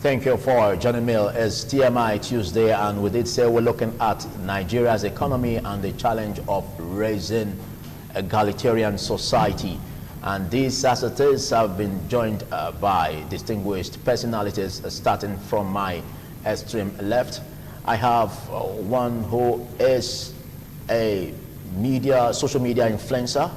Thank you for joining me. It's TMI Tuesday, and we did say we're looking at Nigeria's economy and the challenge of raising egalitarian society. And these, as it is, have been joined by distinguished personalities, starting from my extreme left. I have one who is a social media influencer,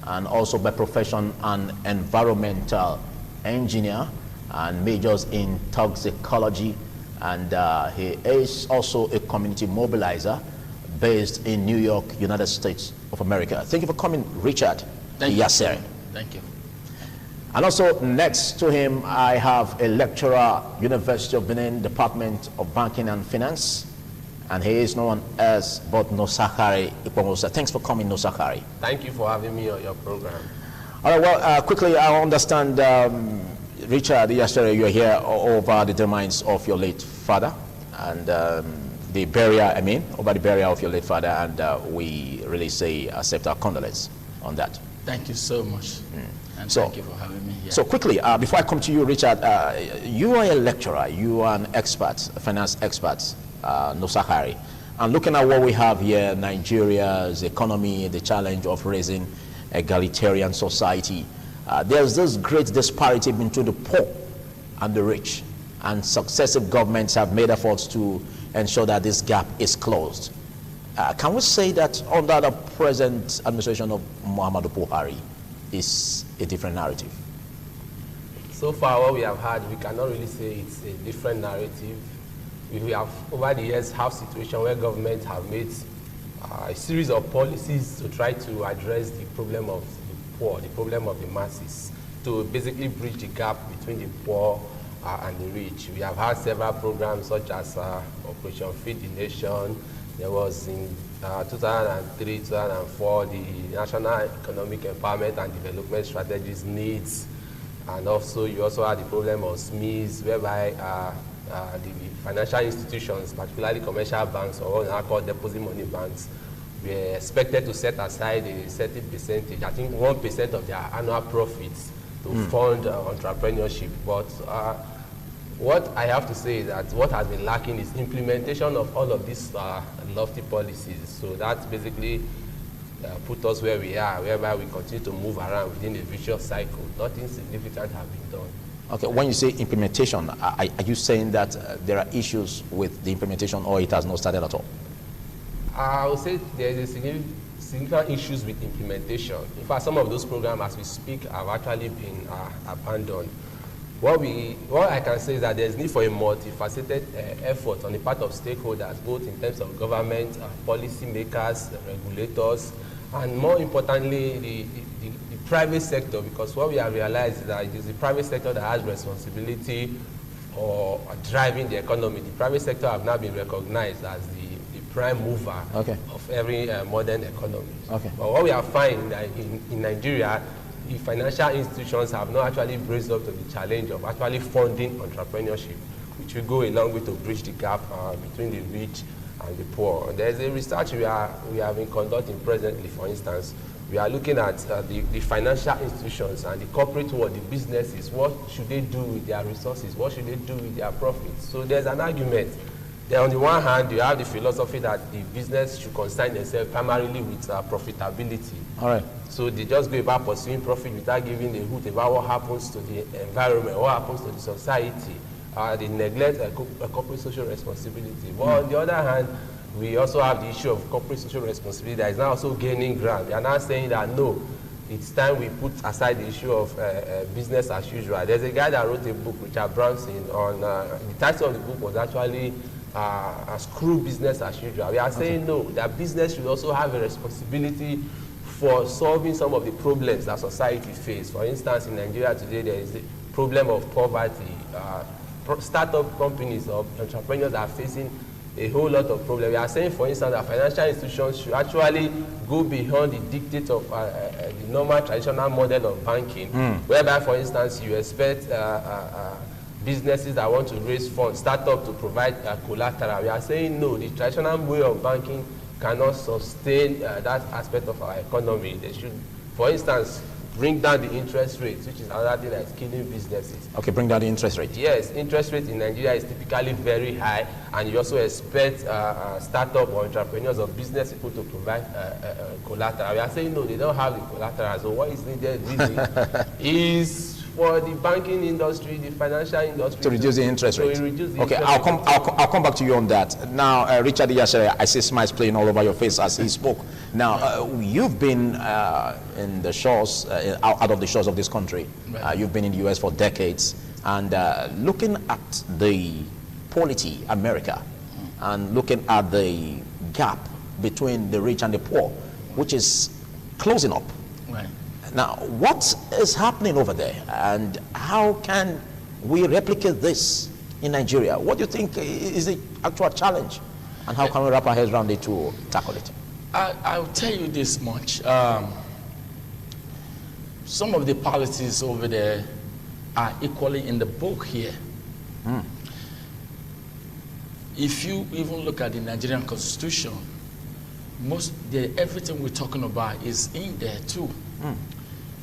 and also by profession an environmental engineer, and majors in toxicology, and he is also a community mobilizer based in New York, United States of America. Thank you for coming, Richard. Thank you. Thank you. And also next to him, I have a lecturer, University of Benin, Department of Banking and Finance, and he is known as Both Nosakari Ikwamosa. Thanks for coming, Nosakari. Thank you for having me on your program. All right, well, quickly, I understand, Richard, yesterday you were here over the demise of your late father, and the burial, over the burial of your late father, and we really say accept our condolence on that. Thank you so much, and thank you for having me here. So quickly, before I come to you, Richard, you are a lecturer, you are an expert, a finance expert, Nosakari, and looking at what we have here, Nigeria's economy, the challenge of raising egalitarian society, there's this great disparity between the poor and the rich, and successive governments have made efforts to ensure that this gap is closed. Can we say that under the present administration of Muhammadu Buhari is a different narrative? So far, what we have had, we cannot really say it's a different narrative. We have, over the years, have situations where governments have made a series of policies to try to address the problem of the poor, the problem of the masses, to basically bridge the gap between the poor and the rich. We have had several programs such as Operation Feed the Nation. There was in 2003, 2004, the National Economic Empowerment and Development Strategies needs, and also you also had the problem of SMEs, whereby the financial institutions, particularly commercial banks or what are called deposit money banks, were expected to set aside a certain percentage, I think 1% of their annual profits to fund entrepreneurship. But what I have to say is that what has been lacking is implementation of all of these lofty policies. So that basically put us where we are, whereby we continue to move around within a vicious cycle. Nothing significant has been done. Okay, when you say implementation, are you saying that there are issues with the implementation, or it has not started at all? I would say there is a significant issues with implementation. In fact, some of those programs, as we speak, have actually been abandoned. What I can say is that there is need for a multifaceted effort on the part of stakeholders, both in terms of government, policy makers, regulators, and more importantly, the private sector, because what we have realized is that it is the private sector that has responsibility for driving the economy. The private sector have now been recognized as the prime mover of every modern economy. But what we are finding in Nigeria, the financial institutions have not actually braced up to the challenge of actually funding entrepreneurship, which will go a long way to bridge the gap between the rich and the poor. There's a research we have been conducting presently. For instance, we are looking at the financial institutions and the corporate world, the businesses. What should they do with their resources? What should they do with their profits? So there's an argument. Then on the one hand, you have the philosophy that the business should concern themselves primarily with profitability. All right. So they just go about pursuing profit without giving a hoot about what happens to the environment, what happens to the society. They neglect corporate social responsibility. But on the other hand, we also have the issue of corporate social responsibility that is now also gaining ground. They are now saying that no, it's time we put aside the issue of business as usual. There's a guy that wrote a book, Richard Branson, on the title of the book was actually Screw Business as Usual. We are saying no, that business should also have a responsibility for solving some of the problems that society faces. For instance, in Nigeria today, there is the problem of poverty. Startup companies or entrepreneurs are facing a whole lot of problems. We are saying, for instance, that financial institutions should actually go beyond the dictate of the normal traditional model of banking, whereby, for instance, you expect businesses that want to raise funds, startup to provide collateral. We are saying no, the traditional way of banking cannot sustain that aspect of our economy. They should, for instance, bring down the interest rate, which is another thing that's killing businesses. Okay, bring down the interest rate. Yes, interest rate in Nigeria is typically very high, and you also expect startup or entrepreneurs or business people to provide collateral. We are saying no, they don't have the collateral. So what is needed really is for the banking industry, the financial industry to reduce the interest rate. Okay, I'll come back to you on that. Now, Richard Iyashere, I see smiles playing all over your face as he spoke. Now, you've been in the shores, out of the shores of this country. Right. You've been in the US for decades, and looking at the polity, America, and looking at the gap between the rich and the poor, which is closing up. Right. Now, what is happening over there, and how can we replicate this in Nigeria? What do you think is the actual challenge, and how can we wrap our heads around it to tackle it? I'll tell you this much. Some of the policies over there are equally in the book here. If you even look at the Nigerian Constitution, everything we're talking about is in there too.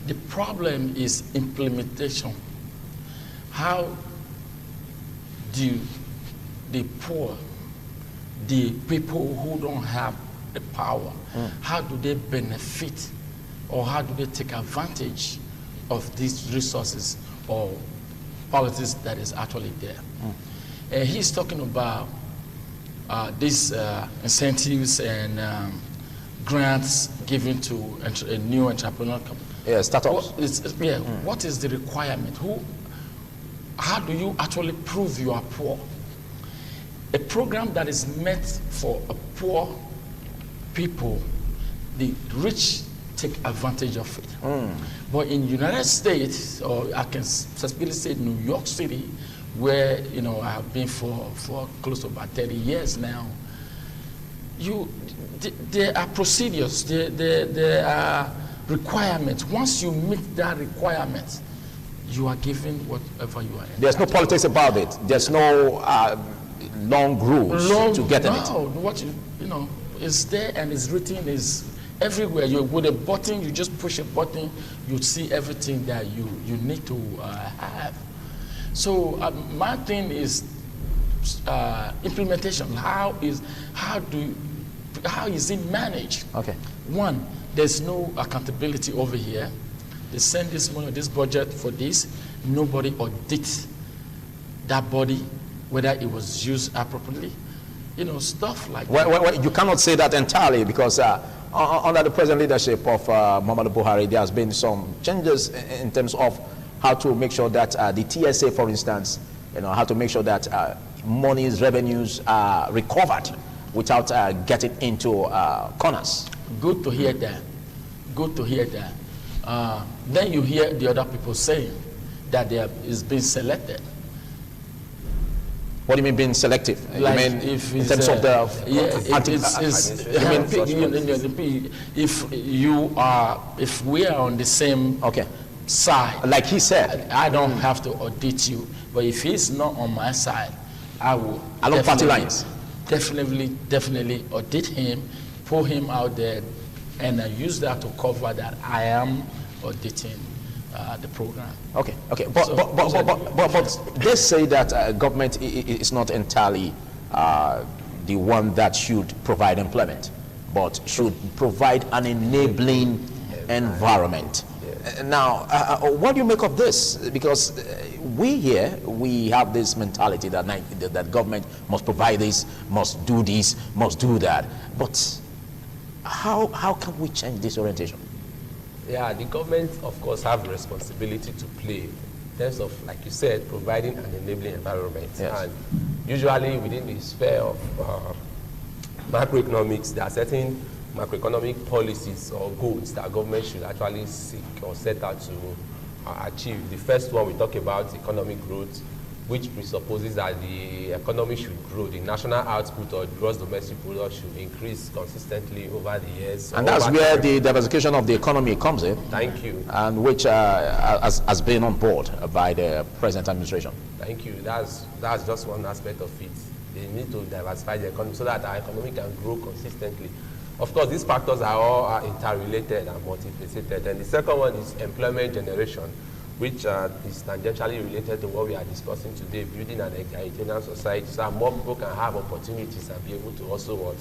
The problem is implementation. How do the poor, the people who don't have the power, how do they benefit, or how do they take advantage of these resources or policies that is actually there? And he's talking about these incentives and grants given to a new entrepreneur company. Yeah, startups. What is the requirement? How do you actually prove you are poor? A program that is meant for a poor people, the rich take advantage of it. But in the United States, or I can specifically say New York City, where I have been for close to about 30 years now, there are procedures, there are requirements. Once you meet that requirement, you are given whatever you are. There's no politics about it. There's no long rules to get in it. What is there and is written is everywhere. With a button, you just push a button, you see everything that you need to have. So my thing is implementation. How is it managed? Okay. One, there's no accountability over here. They send this money, this budget for this. Nobody audits that body, whether it was used appropriately. Stuff like that. Well, you cannot say that entirely, because under the present leadership of Muhammadu Buhari, there has been some changes in terms of how to make sure that the TSA, for instance, how to make sure that money's revenues are recovered without getting into corners. Good to hear that. Good to hear that. Then you hear the other people saying that is being selected. What do you mean being selective? Like you mean if in terms of the if we are on the same side, like he said, I don't have to audit you. But if he's not on my side, I will along party lines. Definitely audit him, pull him out there, and use that to cover that I am auditing the program. Okay. But they say that government is not entirely the one that should provide employment, but should provide an enabling environment. Now, what do you make of this? Because we have this mentality that government must provide this, must do this, must do that. But how can we change this orientation? Yeah, the government, of course, have a responsibility to play in terms of, like you said, providing an enabling environment. Yes. And usually within the sphere of macroeconomics, there are certain macroeconomic policies or goals that government should actually seek or set out to achieve. The first one, we talk about economic growth, which presupposes that the economy should grow, the national output or gross domestic product should increase consistently over the years. And that's where the diversification of the economy comes in. Thank you. And which has been on board by the present administration. Thank you. That's just one aspect of it. They need to diversify the economy so that our economy can grow consistently. Of course, these factors are all interrelated and multifaceted. And the second one is employment generation, which is tangentially related to what we are discussing today, building an egalitarian society so that more people can have opportunities and be able to also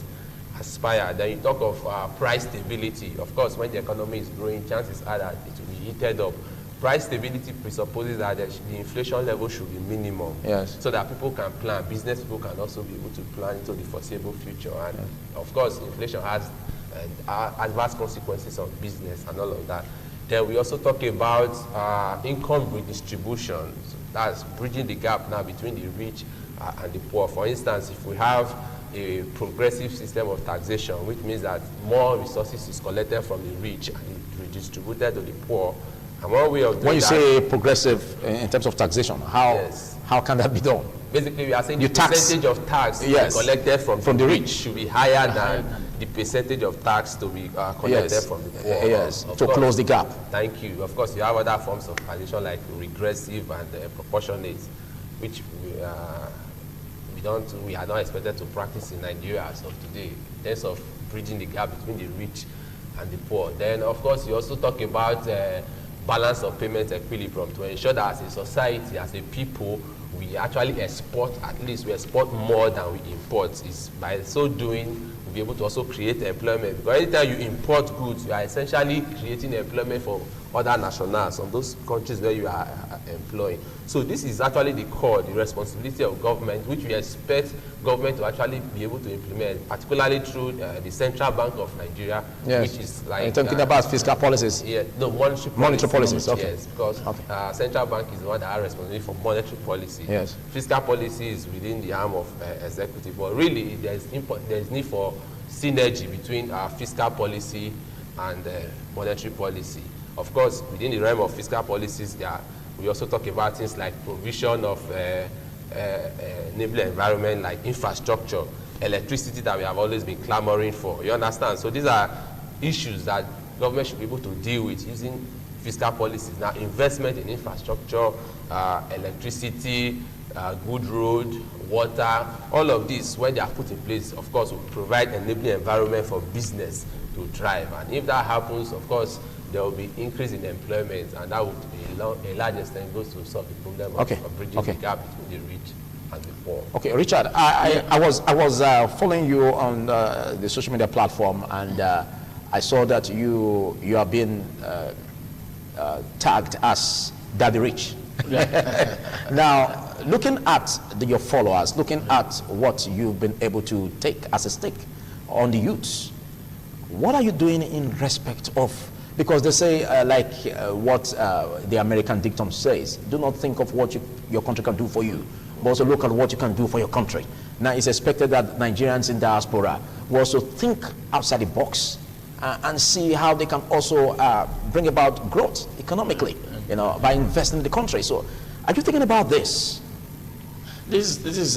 aspire. Then you talk of price stability. Of course, when the economy is growing, chances are that it will be heated up. Price stability presupposes that the inflation level should be minimum, yes, so that people can plan, business people can also be able to plan into the foreseeable future. And of course, inflation has adverse consequences on business and all of that. Then we also talk about income redistribution. So that's bridging the gap now between the rich and the poor. For instance, if we have a progressive system of taxation, which means that more resources is collected from the rich and redistributed to the poor. And one way of doing when you say progressive in terms of taxation, how can that be done? Basically, we are saying the percentage of tax collected from the rich should be higher than the percentage of tax to be collected from the poor. Yes, to close the gap. Thank you. Of course, you have other forms of taxation like regressive and proportionate, which we are not expected to practice in Nigeria as of today, in terms of bridging the gap between the rich and the poor. Then, of course, you also talk about balance of payment equilibrium to ensure that as a society, as a people, we actually export, at least we export more than we import. Is by so doing, we'll be able to also create employment. Because anytime you import goods, you are essentially creating employment for other nationals from those countries where you are employing. So this is actually the core, the responsibility of government, which we expect government to actually be able to implement, particularly through the Central Bank of Nigeria, which is like... You're talking about fiscal policies? Yeah, no, monetary policies, okay. Yes, because Central Bank is the one that has responsibility for monetary policy. Yes. Fiscal policy is within the arm of executive, but really there's need for synergy between fiscal policy and monetary policy. Of course, within the realm of fiscal policies, we also talk about things like provision of enabling environment like infrastructure, electricity that we have always been clamoring for. You understand? So these are issues that government should be able to deal with using fiscal policies. Now, investment in infrastructure, electricity, good road, water, all of these, when they are put in place, of course, will provide enabling environment for business to thrive. And if that happens, of course, there will be increase in employment, and that would be a large extent goes to solve the problem of bridging the gap between the rich and the poor. Okay, Richard, I was following you on the social media platform, and I saw that you are being tagged as Daddy Rich. Now, looking at your followers, looking at what you've been able to take as a stake on the youths, what are you doing in respect of? Because they say, what the American dictum says, do not think of what your country can do for you, but also look at what you can do for your country. Now, it's expected that Nigerians in diaspora will also think outside the box and see how they can also bring about growth economically, by investing in the country. So, are you thinking about this? This is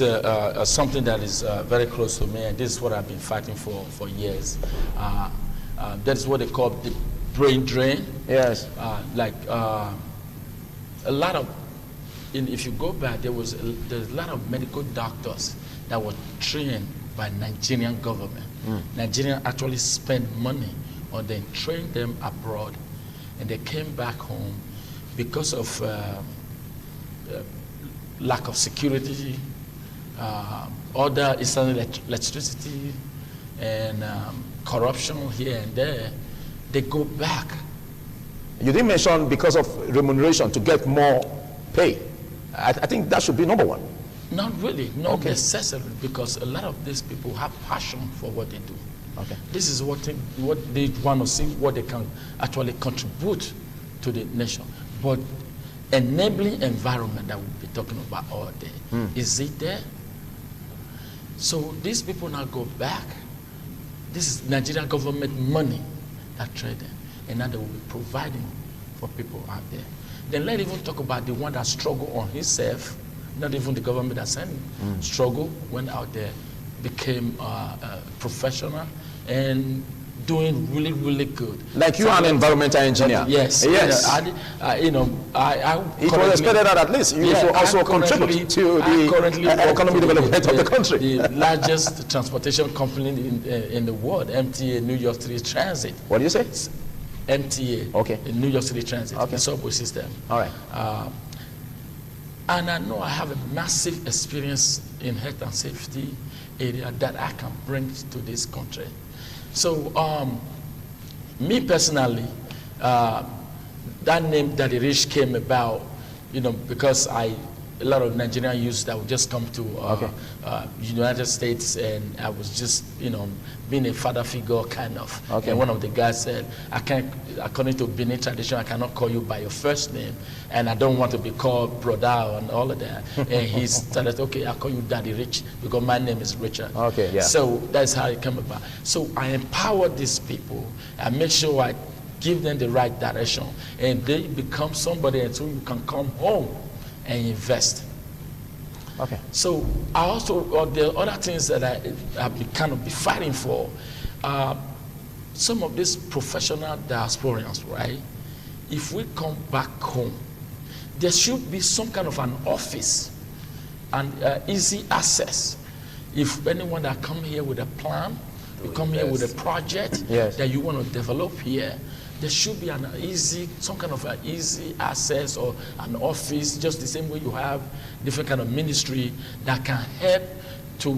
something that is very close to me, and this is what I've been fighting for years. That is what they call the brain drain. Yes. A lot of, if you go back, there's a lot of medical doctors that were trained by Nigerian government. Nigerian actually spent money on them, trained them abroad, and they came back home because of lack of security, other instant electricity, and corruption here and there. They go back. You didn't mention because of remuneration to get more pay. I think that should be number one. Not really, not necessarily, because a lot of these people have passion for what they do. Okay. This is what they want to see, what they can actually contribute to the nation. But enabling environment that we'll be talking about all day, is it there? So these people now go back. This is Nigerian government money that trade them, and now they will be providing for people out there. Then let's even talk about the one that struggled on himself, not even the government that sent him, struggle, went out there, became professional, and doing really, really good. Like you are an environmental engineer. Yes. Yes. It was expected that at least you should also contribute to the economic development of the country. The largest transportation company in the world, MTA, New York City Transit. What do you say? MTA. Okay. New York City Transit. Okay. The subway system. All right. And I know I have a massive experience in health and safety area that I can bring to this country. So, me personally, that name Daddy Rich came about, because a lot of Nigerian youths that would just come to United States, and I was just, being a father figure kind of. Okay. And one of the guys said, I can't, according to Benin tradition, I cannot call you by your first name, and I don't want to be called brother and all of that. And he started, okay, I'll call you Daddy Rich because my name is Richard. Okay, yeah. So that's how it came about. So I empower these people. I make sure I give them the right direction, and they become somebody until you can come home and invest. Okay. So I also, the other things that I have been kind of be fighting for, some of these professional diasporians, right? If we come back home, there should be some kind of an office and easy access. If anyone that come here with a plan, you come here with a project that you want to develop here, there should be some kind of an easy access or an office, just the same way you have different kind of ministry that can help to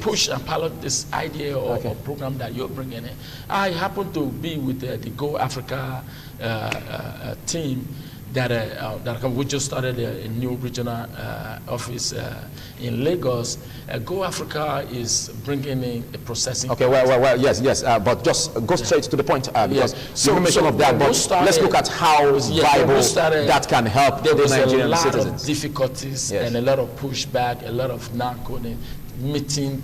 push and pilot this idea or program that you're bringing in. I happen to be with the Go Africa team that we just started a new regional office in Lagos. Go Africa is bringing in a processing. Okay, well, yes, but just go straight to the point because you mentioned of that. But let's look at how viable that can help the Nigerian citizens. There was a lot of difficulties and a lot of pushback, a lot of non-coding meeting.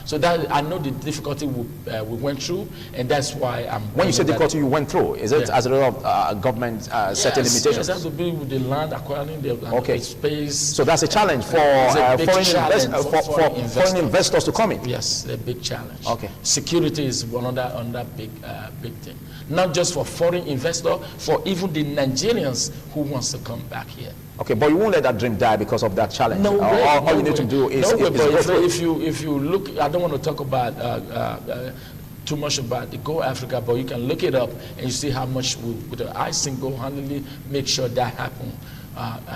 So that I know the difficulty we went through, and that's why I'm. When you say difficulty you went through, is it as a result of government setting limitations? Yes, it has to be with the land, acquiring the space. So that's a challenge for foreign investors to come in. Yes, a big challenge. Okay. Security is another big thing. Not just for foreign investors, for even the Nigerians who wants to come back here. Okay, but you won't let that dream die because of that challenge. No way. All you need to do is. If you look, I don't want to talk about too much about the Go Africa, but you can look it up and you see how much I single-handedly make sure that happen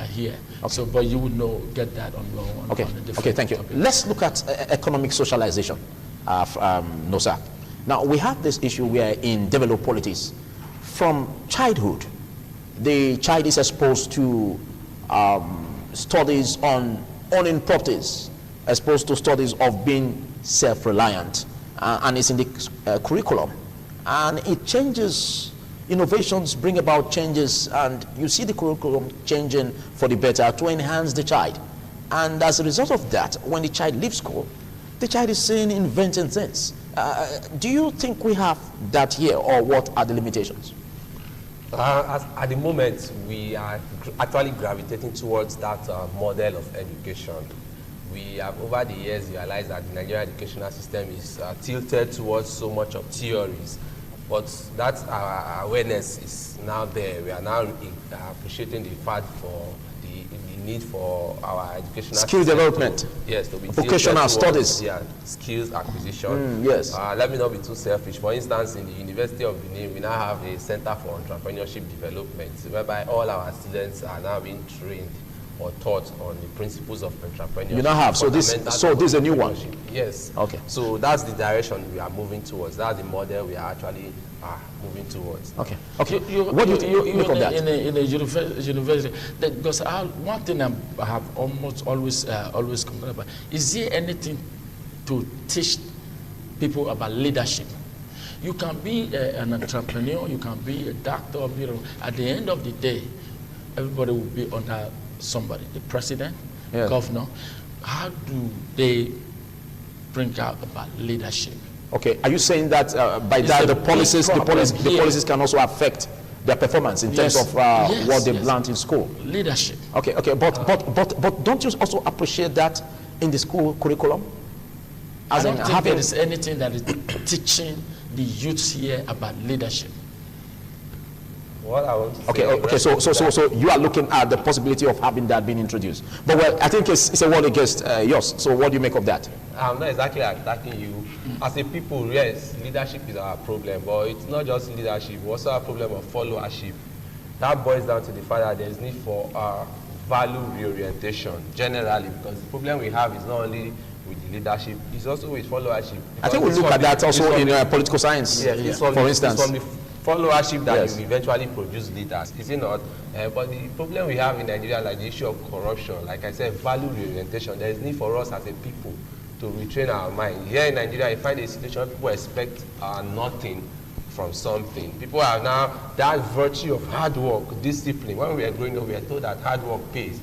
here. Okay. So, but you would get that on your own. Okay. Okay. Thank you. Let's look at economic socialization, Nosa. Now we have this issue where in developed polities, from childhood, the child is exposed to studies on owning properties, exposed to studies of being self-reliant, and it's in the curriculum, and it changes. Innovations bring about changes, and you see the curriculum changing for the better to enhance the child. And as a result of that, when the child leaves school, the child is saying inventing things. Do you think we have that here, or what are the limitations? At the moment, we are actually gravitating towards that model of education. We have over the years realized that the Nigerian educational system is tilted towards so much of theories, but that awareness is now there. We are now appreciating the fact for the need for our educational skill development. To be vocational studies. Yeah, skills acquisition. Yes. Let me not be too selfish. For instance, in the University of Benin, we now have a Center for Entrepreneurship Development, whereby all our students are now being trained or taught on the principles of entrepreneurship. You now have, so this is a new one. Yes. Okay. So that's the direction we are moving towards. That's the model we are actually moving towards. Okay. Okay. What do you make of that? In a university, because one thing I have almost always complained about, is there anything to teach people about leadership? You can be an entrepreneur, you can be a doctor, at the end of the day, everybody will be under somebody, the president, governor. How do they bring out about leadership? Okay, are you saying that by that the policies can also affect their performance in terms of what they've learned in school? Leadership. Okay, but don't you also appreciate that in the school curriculum? I don't think there is anything that is teaching the youths here about leadership? What I want to Okay, say okay. So you are looking at the possibility of having that being introduced. But well, I think it's a word against yours. So what do you make of that? I'm not exactly attacking you. As a people, yes, leadership is our problem, but it's not just leadership. We also have a problem of followership. That boils down to the fact that there's need for value reorientation generally, because the problem we have is not only with the leadership, it's also with followership. I think we look at that also in political science, yes, for instance. It's from the followership that Yes. you eventually produce leaders, is it not? But the problem we have in Nigeria, like the issue of corruption, like I said, value reorientation, there is need for us as a people to retrain our mind. Here in Nigeria, you find a situation where people expect nothing from something. People are now, that virtue of hard work, discipline. When we are growing up, we are told that hard work pays.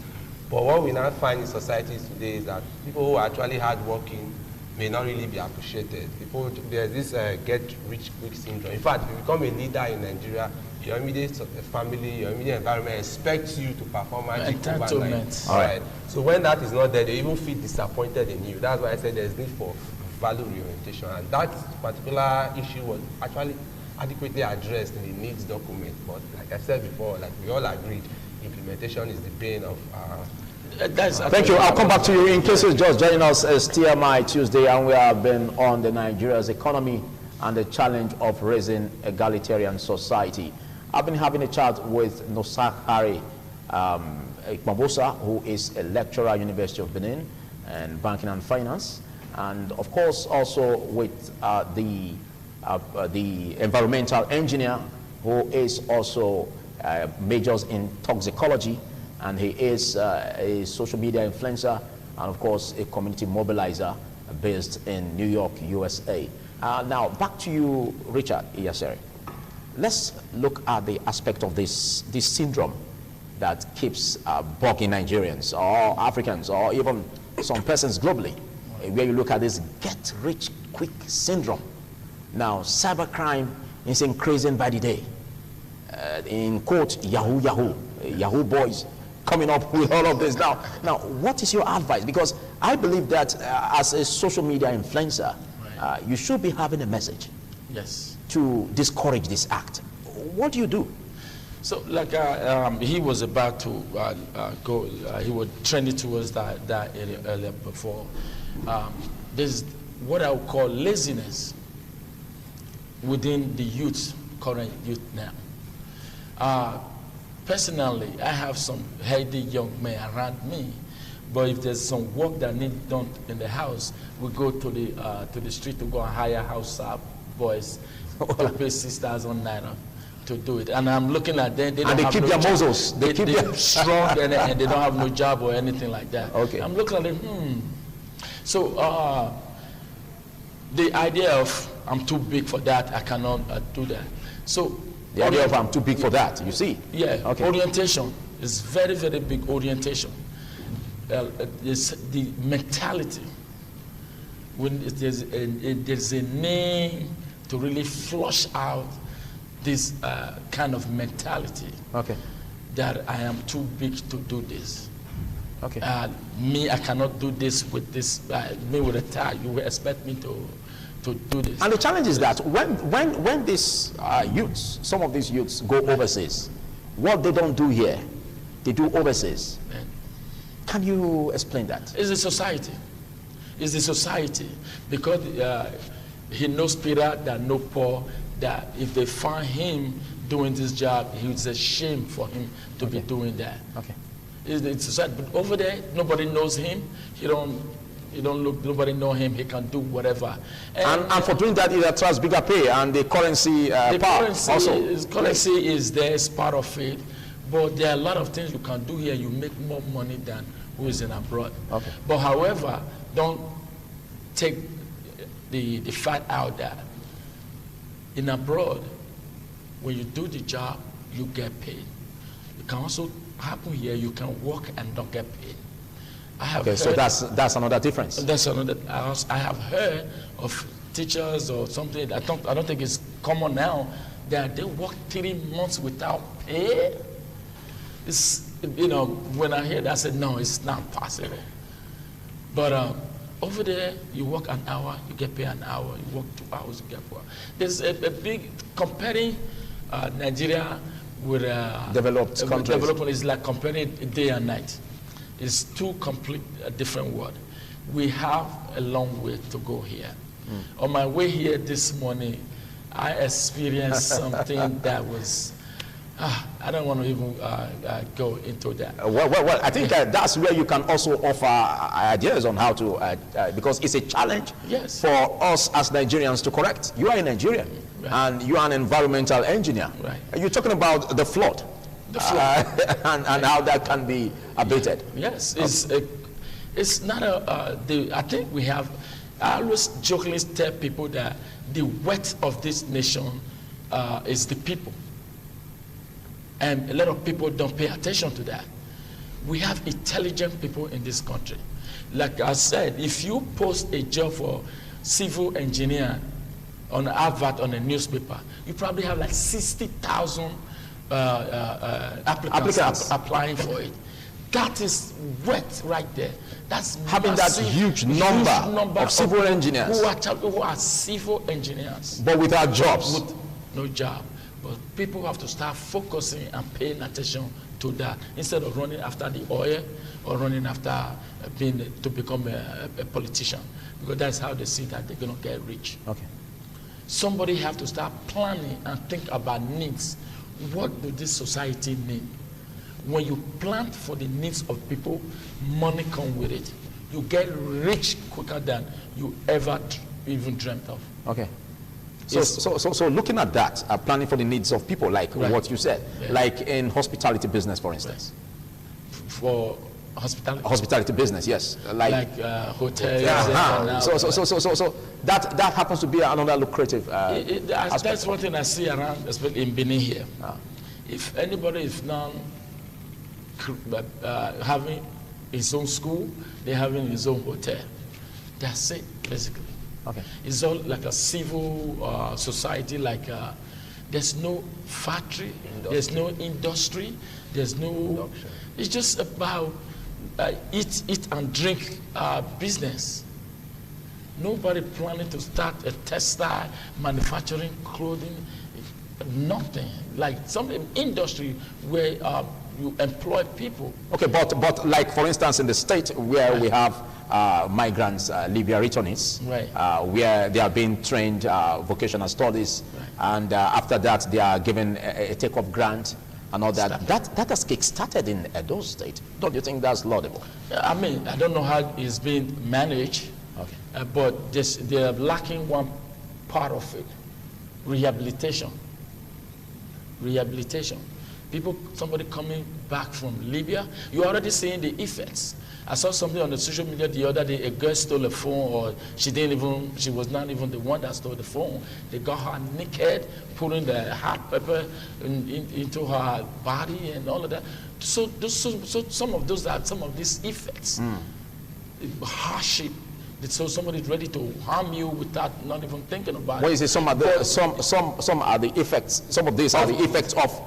But what we now find in societies today is that people who are actually hardworking may not really be appreciated. People, there's this get-rich-quick syndrome. In fact, if you become a leader in Nigeria, your immediate family, your immediate environment expects you to perform magic overnight. All right. So when that is not there, they even feel disappointed in you. That's why I said there's need for value reorientation. And that particular issue was actually adequately addressed in the needs document. But like I said before, like we all agreed, implementation is the bane of Thank you. I'll come back to you. In case you're just joining us, as TMI Tuesday, and we have been on the Nigeria's economy and the challenge of raising egalitarian society. I've been having a chat with Nosakari Ikmabosa, who is a lecturer at University of Benin and banking and finance, and of course also with the environmental engineer, who is also majors in toxicology, and he is a social media influencer and of course a community mobilizer based in New York, USA. Now back to you, Richard Iyasere. Let's look at the aspect of this syndrome that keeps bugging Nigerians or Africans or even some persons globally, where you look at this get-rich-quick syndrome. Now, cybercrime is increasing by the day. In quote, Yahoo boys coming up with all of this. Now, what is your advice? Because I believe that as a social media influencer, you should be having a message. Yes. To discourage this act. What do you do? So, like he was about to go, he was trending towards that earlier before. There's what I would call laziness within the current youth now. Personally, I have some healthy young men around me, but if there's some work that needs done in the house, we go to the street to go and hire house boys to pay $6,000 to do it. And I'm looking at them. They keep their muzzles. They keep them strong and they don't have no job or anything like that. Okay. I'm looking at them. So the idea of I'm too big for that, I cannot do that. So the idea of I'm too big for that, you see? Yeah, okay. Orientation is very, very big orientation. It's the mentality. When there's a need to really flush out this kind of mentality. Okay. That I am too big to do this. Okay. I cannot do this with this. Me with a tie, you will expect me to do this. And the challenge is that when these youths, some of these youths go overseas, what they don't do here, they do overseas. Can you explain that? It's the society. It's the society. Because he knows Peter that know Paul, that if they find him doing this job, it's a shame for him to be doing that. Okay. It's society. But over there, nobody knows him. He don't look, nobody know him, he can do whatever. And for doing that, it attracts bigger pay and the currency power also. Currency is there, it's part of it, but there are a lot of things you can do here, you make more money than who is in abroad. Okay. But however, don't take the fact out that in abroad, when you do the job, you get paid. It can also happen here, you can work and don't get paid. Okay, so that's another difference. That's another. I have heard of teachers or something. I don't think it's common now that they work 3 months without pay. It's when I hear that, I said no, it's not possible. But Over there, you work an hour, you get paid an hour. You work 2 hours, you get 4 hours. There's a big, comparing Nigeria with developed countries. Development is like comparing day and night. It's two complete different worlds. We have a long way to go here. On my way here this morning, I experienced something that was, I don't want to even go into that. Well, I think that's where you can also offer ideas on how to, because it's a challenge for us as Nigerians to correct. You are a Nigerian, and you are an environmental engineer. Right. You're talking about the flood, and how that can be abated. Yes, it's not I think we have, I always jokingly tell people that the wealth of this nation is the people. And a lot of people don't pay attention to that. We have intelligent people in this country. Like I said, if you post a job for civil engineer on an advert on a newspaper, you probably have like 60,000 applicants applying for it. That is wealth right there. That's having massive, that huge number of civil engineers who are civil engineers, but without jobs. With no job. But people have to start focusing and paying attention to that instead of running after the oil or running after to become a politician, because that's how they see that they're going to get rich. Okay. Somebody have to start planning and think about needs. What do this society need? When you plan for the needs of people, money comes with it. You get rich quicker than you ever even dreamt of. Okay. So looking at that, planning for the needs of people, like what you said, like in hospitality business, for instance. For hospitality? Hospitality business, yes. Like hotels. So that happens to be another lucrative that's one thing I see around, especially in Benin here. If anybody is now having his own school, they're having his own hotel. That's it, basically. Okay. It's all like a civil society, like there's no factory, there's no industry, there's no, it's just about eat and drink business. Nobody planning to start a textile, manufacturing, clothing, nothing. Like some industry where you employ people. Okay, but like for instance in the state where we have migrants, Libya returnees, where they are being trained vocational studies, and after that they are given a take-off grant and all that. That has kick-started in Edo State. Don't you think that's laudable? I mean, I don't know how it's being managed, but they're lacking one part of it: rehabilitation. Rehabilitation. People, somebody coming back from Libya, you're already seeing the effects. I saw something on the social media the other day, a girl stole a phone, or she was not even the one that stole the phone. They got her naked, putting the hot pepper into her body and all of that. So some of these effects, hardship. So somebody's ready to harm you without not even thinking about it. What is it? Some are the effects. Some of these are the effects of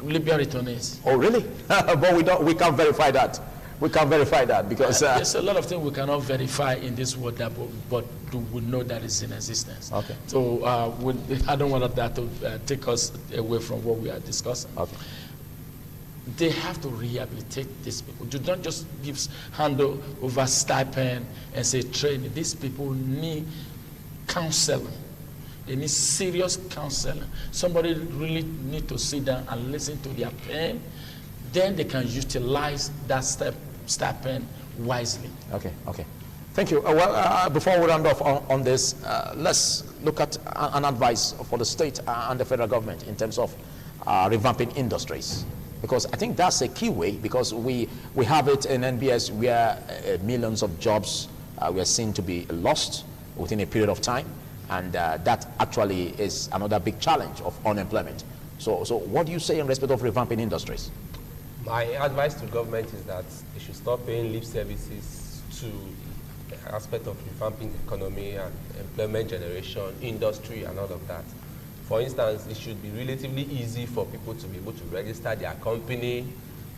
Libya returnees. Oh, really? But we can't verify that. We can't verify that because there's a lot of things we cannot verify in this world, but we know that it's in existence. Okay. So I don't want that to take us away from what we are discussing. Okay. They have to rehabilitate these people. Do not just give hand over stipend and say training. These people need counseling. They need serious counseling. Somebody really need to sit down and listen to their pain. Then they can utilize that stipend wisely. Okay. Thank you. Before we round off on this, let's look at an advice for the state and the federal government in terms of revamping industries. Because I think that's a key way, because we have it in NBS where millions of jobs were seen to be lost within a period of time. And that actually is another big challenge of unemployment. So what do you say in respect of revamping industries? My advice to government is that they should stop paying lip services to the aspect of revamping the economy and employment generation, industry, and all of that. For instance, it should be relatively easy for people to be able to register their company,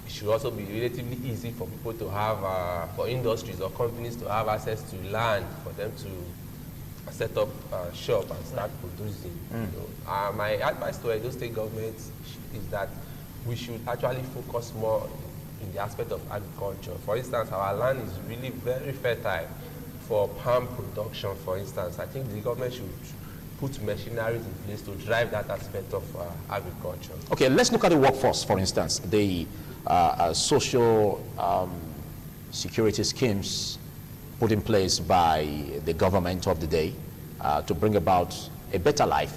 it should also be relatively easy for people to have, for industries or companies to have access to land for them to set up shop and start producing. You know. My advice to Edo State government is that we should actually focus more in the aspect of agriculture. For instance, our land is really very fertile for palm production, for instance. I think the government should put machinery in place to drive that aspect of agriculture. Okay, let's look at the workforce, for instance. The social security schemes put in place by the government of the day to bring about a better life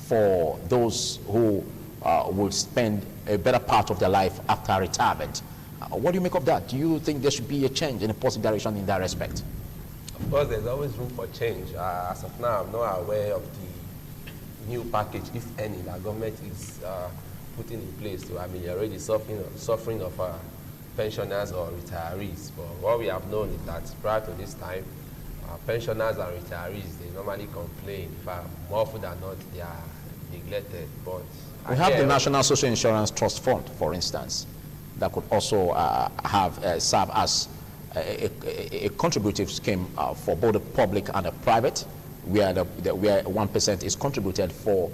for those who will spend a better part of their life after retirement. What do you make of that? Do you think there should be a change in a positive direction in that respect? Of course, there's always room for change. As of now, I'm not aware of the new package, if any, that government is putting in place to ameliorate the suffering of pensioners or retirees. But what we have known is that prior to this time, pensioners and retirees, they normally complain. In fact, more often than not, they are neglected. But we have the National Social Insurance Trust Fund, for instance, that could also serve as a contributive scheme for both the public and the private, where 1% is contributed for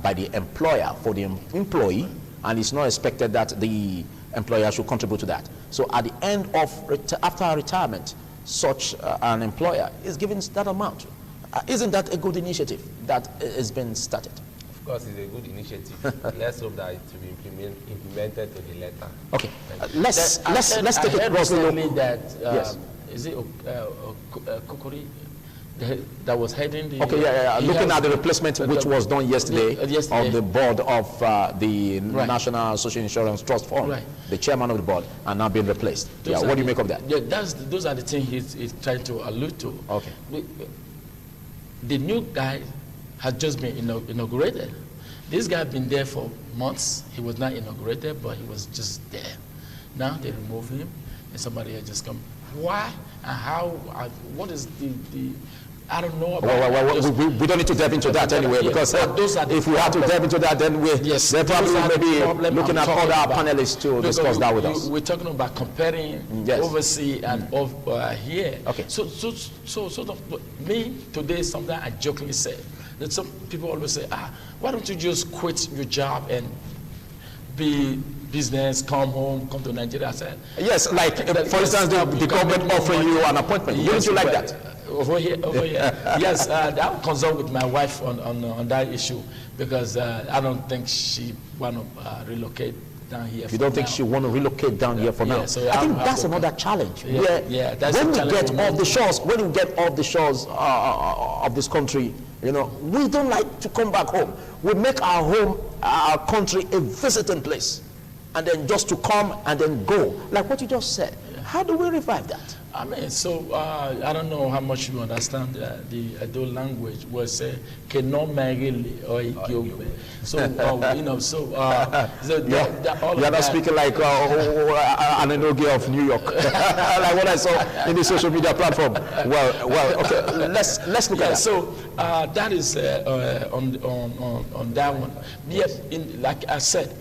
by the employer for the employee, and it's not expected that the employer should contribute to that. So at the end of after retirement, such an employer is given that amount. Isn't that a good initiative that has been started? Of course, it's a good initiative. Let's hope that it will be implemented to the letter. Okay, let's take it recently that yes. Is it Kukuri that was heading the looking at the replacement which was done yesterday of the board of the National Social Insurance Trust Fund, the chairman of the board, and now being replaced. What do you make of that? Yeah, those are the things he's trying to allude to. Okay. The new guy has just been inaugurated. This guy had been there for months. He was not inaugurated, but he was just there. Now they remove him, and somebody else just come. Why and how? What is the I don't know about we don't need to delve into that anyway, because if we have to delve into that, then they're probably maybe looking at other panelists to discuss that with us. We're talking about comparing overseas and here. Okay. So sort of me today, something I jokingly say that some people always say, why don't you just quit your job and be business, come home, come to Nigeria? I said, yes, like for instance, the government offering you an appointment. Wouldn't you like that? Over here. Yes, I'll consult with my wife on that issue, because I don't think she want to relocate down here. You don't think she want to relocate down here for now? So I think that's another challenge. That's when we get off the shores, of this country, we don't like to come back home. We make our home, our country, a visiting place, and then just to come and then go, like what you just said. How do we revive that? I mean, so I don't know how much you understand the Edo language. Where say "keno megili" or "ikyobe." So you're not speaking like an Enoge of New York, like what I saw in the social media platform. Well, okay. Let's look at that. So that is on that one. Yes, like I said,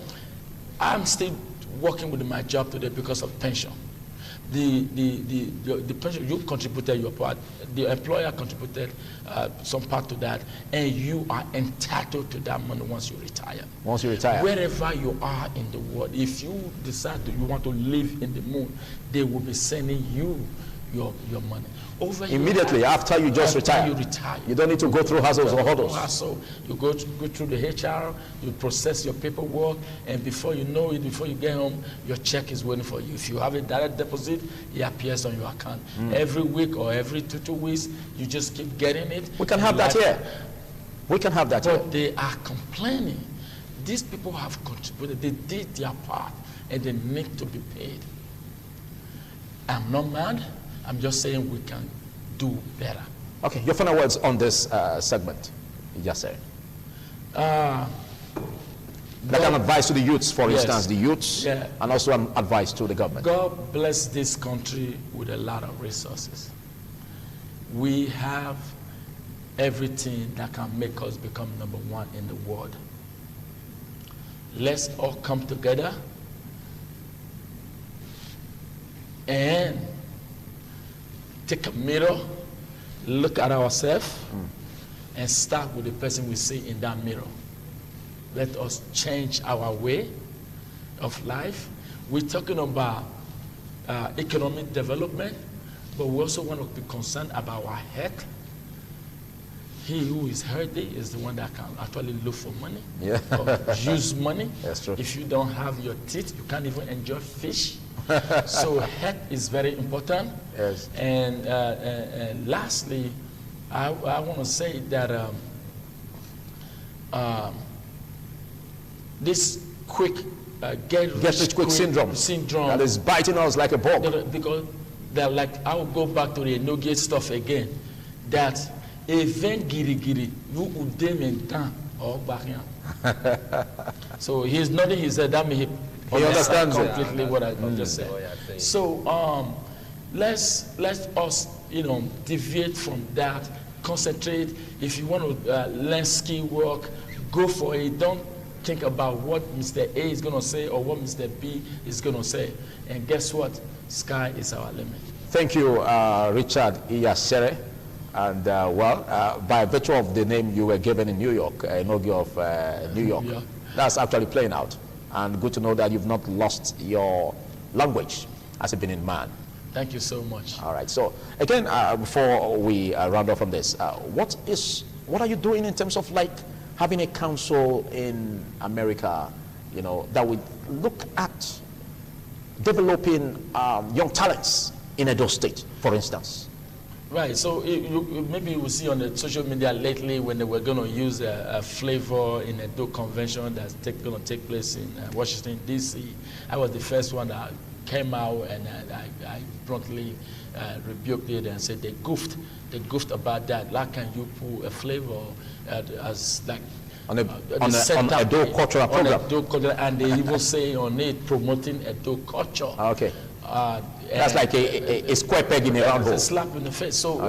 I'm still working with my job today because of pension. The pension, you contributed your part, the employer contributed some part to that, and you are entitled to that money once you retire. Once you retire. Wherever you are in the world, if you decide that you want to live in the moon, they will be sending you your money. Immediately after you just retire. You don't need to go through hassles or hurdles. So you go through the HR, you process your paperwork, and before you know it, before you get home, your check is waiting for you. If you have a direct deposit, it appears on your account. Every week or every two weeks, you just keep getting it. We can have that here. We can have that here. But they are complaining. These people have contributed. They did their part, and they need to be paid. I'm not mad. I'm just saying we can do better. Okay, your final words on this segment. Yes, sir. Like an advice to the youths, for instance, the youths, and also an advice to the government. God bless this country with a lot of resources. We have everything that can make us become #1 in the world. Let's all come together and take a mirror, look at ourselves, and start with the person we see in that mirror. Let us change our way of life. We're talking about economic development, but we also want to be concerned about our health. He who is healthy is the one that can actually look for money, or use money. That's true. If you don't have your teeth, you can't even enjoy fish. So health is very important. Yes. And lastly, I want to say that this quick get rich quick syndrome that is biting us like a bug. Because they're like, I will go back to the no-gate stuff again. That event giri you udem down or back. So he's nodding his head. That means he understands completely what I just said. So let's us deviate from that. Concentrate. If you want to learn skill work, go for it. Don't think about what Mr. A is going to say or what Mr. B is going to say. And guess what? Sky is our limit. Thank you, Richard Iyasere. And by virtue of the name you were given in New York, Enogi of New York, that's actually playing out. And good to know that you've not lost your language as a Benin man. Thank you so much. All right. So again, before we round off from this, what are you doing in terms of like having a council in America, that would look at developing young talents in Edo State, for instance? Right. So maybe you will see on the social media lately when they were going to use a flavor in a Edo convention that's going to take place in Washington, D.C. I was the first one that came out, and I promptly rebuked it and said they goofed about that. Like, can you put a flavor as like on a Edo cultural program? And they even say on it promoting Edo culture. Okay. That's like a square peg in a round hole. A slap in the face. So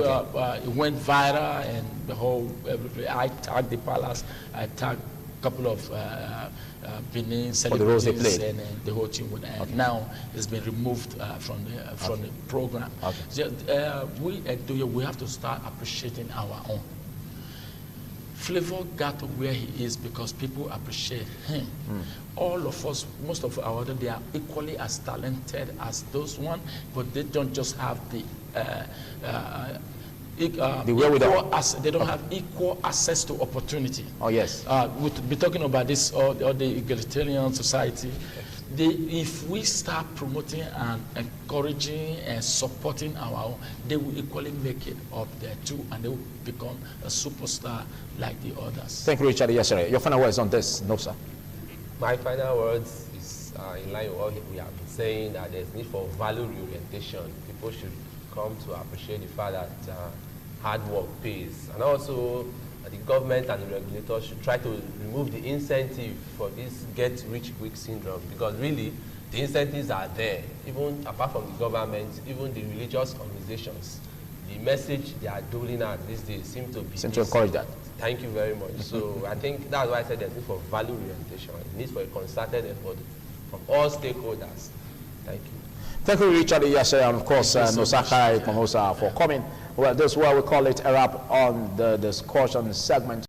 it went viral, and the whole everybody. I tagged the palace. I tagged a couple of Benin celebrities, and the whole team went. And now it's been removed from the program. Okay. So, we have to start appreciating our own. Flavor got to where he is because people appreciate him. All of us, most of our they are equally as talented as those one, but they don't just have the wherewithal. They don't have equal access to opportunity. Oh yes. We'll be talking about this or the egalitarian society. If we start promoting and encouraging and supporting our own, they will equally make it up there too, and they will become a superstar like the others. Thank you, Richard Iyasere. Your final words on this? No, sir. My final words is in line with what we have been saying, that there's need for value reorientation. People should come to appreciate the fact that hard work pays, and also the government and the regulators should try to remove the incentive for this get-rich-quick syndrome, because really the incentives are there, even apart from the government, even the religious organizations. The message they are doling out these days seem to encourage that. Thank you very much. So I think that's why I said there's need for value orientation. It needs for a concerted effort from all stakeholders. Thank you. Thank you, Richard Iyasere, and of course, Nosakai Pomosa for coming. Well, this is what we call it a wrap on the discussion segment.